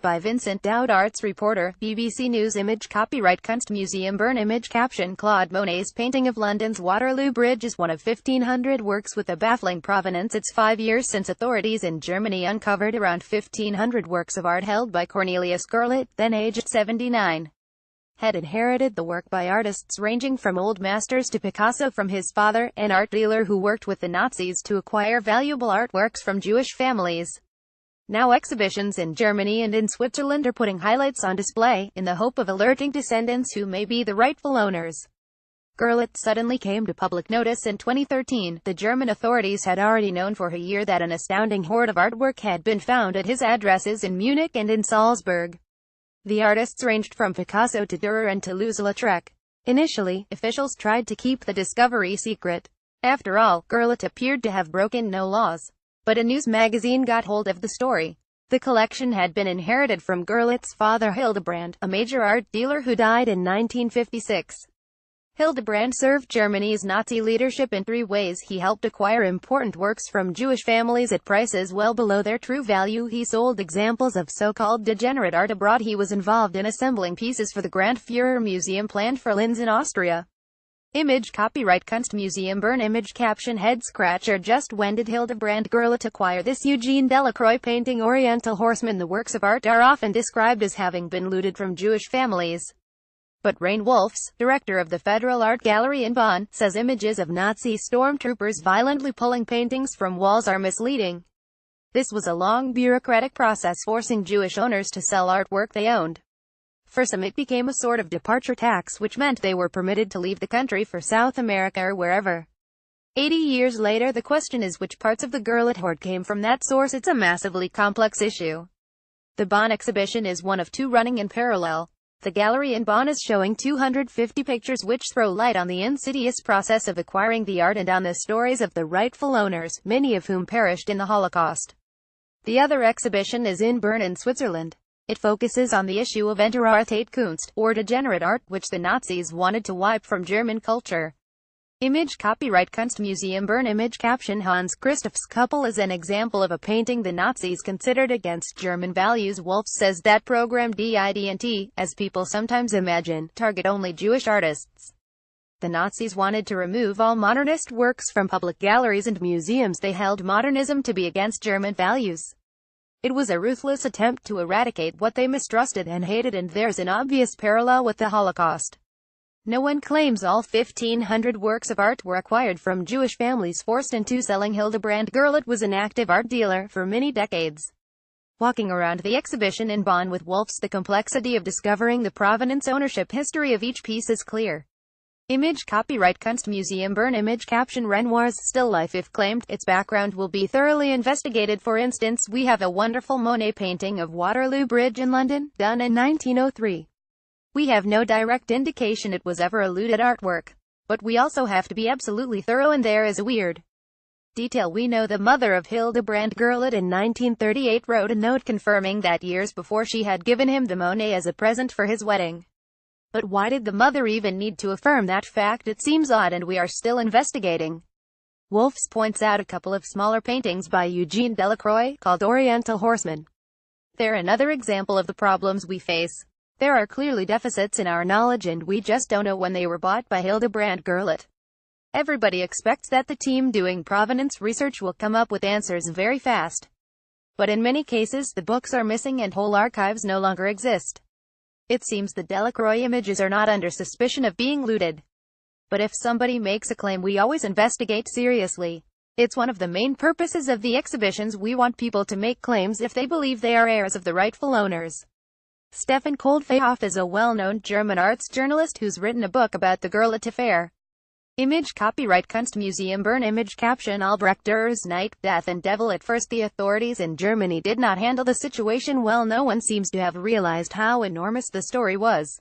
by Vincent Dowd. Arts reporter, BBC News. Image copyright Kunstmuseum Bern. Image caption Claude Monet's painting of London's Waterloo Bridge is one of 1,500 works with a baffling provenance. It's 5 years since authorities in Germany uncovered around 1,500 works of art held by Cornelius Gurlitt, then aged 79. Had inherited the work by artists ranging from old masters to Picasso from his father, an art dealer who worked with the Nazis to acquire valuable artworks from Jewish families. Now exhibitions in Germany and in Switzerland are putting highlights on display, in the hope of alerting descendants who may be the rightful owners. Gurlitt suddenly came to public notice in 2013. The German authorities had already known for a year that an astounding hoard of artwork had been found at his addresses in Munich and in Salzburg. The artists ranged from Picasso to Dürer and Toulouse-Lautrec. Initially, officials tried to keep the discovery secret. After all, Gurlitt appeared to have broken no laws. But a news magazine got hold of the story. The collection had been inherited from Gurlitt's father Hildebrand, a major art dealer who died in 1956. Hildebrand served Germany's Nazi leadership in 3 ways. He helped acquire important works from Jewish families at prices well below their true value. He sold examples of so-called degenerate art abroad. He was involved in assembling pieces for the Grand Führer Museum planned for Linz in Austria. Image copyright Kunstmuseum Bern. Image caption Head scratcher. Just when did Hildebrand Gurlitt acquire this Eugene Delacroix painting? Oriental Horseman. The works of art are often described as having been looted from Jewish families. But Rain Wolfs, director of the Federal Art Gallery in Bonn, says images of Nazi stormtroopers violently pulling paintings from walls are misleading. This was a long bureaucratic process forcing Jewish owners to sell artwork they owned. For some it became a sort of departure tax, which meant they were permitted to leave the country for South America or wherever. 80 years later, the question is which parts of the Gurlitt hoard came from that source. It's a massively complex issue. The Bonn exhibition is one of 2 running in parallel. The gallery in Bonn is showing 250 pictures which throw light on the insidious process of acquiring the art and on the stories of the rightful owners, many of whom perished in the Holocaust. The other exhibition is in Bern in Switzerland. It focuses on the issue of Entarartet Kunst, or degenerate art, which the Nazis wanted to wipe from German culture. Image copyright Kunstmuseum Bern. Image caption Hans Christoph's couple is an example of a painting the Nazis considered against German values. Wolf says that program didn't, as people sometimes imagine, target only Jewish artists. The Nazis wanted to remove all modernist works from public galleries and museums. They held modernism to be against German values. It was a ruthless attempt to eradicate what they mistrusted and hated, and there's an obvious parallel with the Holocaust. No one claims all 1,500 works of art were acquired from Jewish families forced into selling. Hildebrand Gurlitt was an active art dealer for many decades. Walking around the exhibition in Bonn with Wolfs, the complexity of discovering the provenance ownership history of each piece is clear. Image copyright Kunstmuseum Bern. Image caption Renoir's still life. If claimed, its background will be thoroughly investigated. For instance, we have a wonderful Monet painting of Waterloo Bridge in London, done in 1903. We have no direct indication it was ever a looted artwork. But we also have to be absolutely thorough, and there is a weird detail. We know the mother of Hildebrand Gurlitt in 1938 wrote a note confirming that years before she had given him the Monet as a present for his wedding. But why did the mother even need to affirm that fact? It seems odd, and we are still investigating. Wolfs points out a couple of smaller paintings by Eugene Delacroix, called Oriental Horseman. They're another example of the problems we face. There are clearly deficits in our knowledge, and we just don't know when they were bought by Hildebrand Gurlitt. Everybody expects that the team doing provenance research will come up with answers very fast. But in many cases, the books are missing and whole archives no longer exist. It seems the Delacroix images are not under suspicion of being looted. But if somebody makes a claim, we always investigate seriously. It's one of the main purposes of the exhibitions. We want people to make claims if they believe they are heirs of the rightful owners. Stefan Koldfehoff is a well-known German arts journalist who's written a book about the Gurlitt affair. Image copyright Kunstmuseum Bern. Image caption Albrecht Dürer's Night, Death and Devil. At first the authorities in Germany did not handle the situation well. No one seems to have realized how enormous the story was.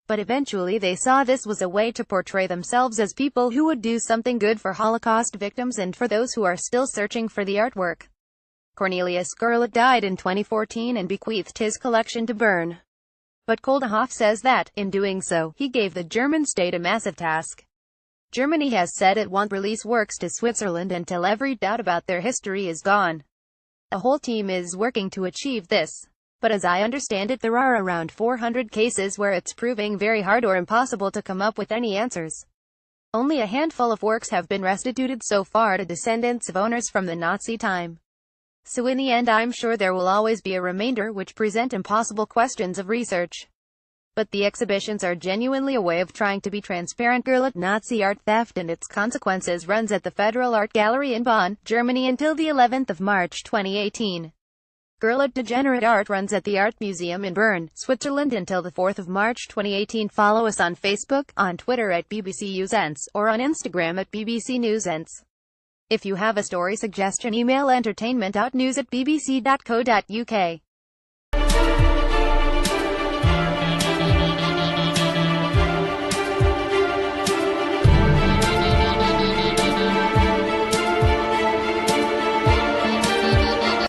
But eventually they saw this was a way to portray themselves as people who would do something good for Holocaust victims and for those who are still searching for the artwork. Cornelius Gurlitt died in 2014 and bequeathed his collection to Bern. But Koldfehoff says that, in doing so, he gave the German state a massive task. Germany has said it won't release works to Switzerland until every doubt about their history is gone. A whole team is working to achieve this. but as I understand it, there are around 400 cases where it's proving very hard or impossible to come up with any answers. Only a handful of works have been restituted so far to descendants of owners from the Nazi time. So in the end, I'm sure there will always be a remainder which present impossible questions of research. But the exhibitions are genuinely a way of trying to be transparent. Gerlit Nazi art theft and its consequences runs at the Federal Art Gallery in Bonn, Germany until the 11th of March 2018. Gerlit Degenerate Art runs at the Art Museum in Bern, Switzerland until the 4th of March 2018. Follow us on Facebook, on Twitter at BBC Usens, or on Instagram at BBC Newsens. If you have a story suggestion, email entertainment.news@bbc.co.uk.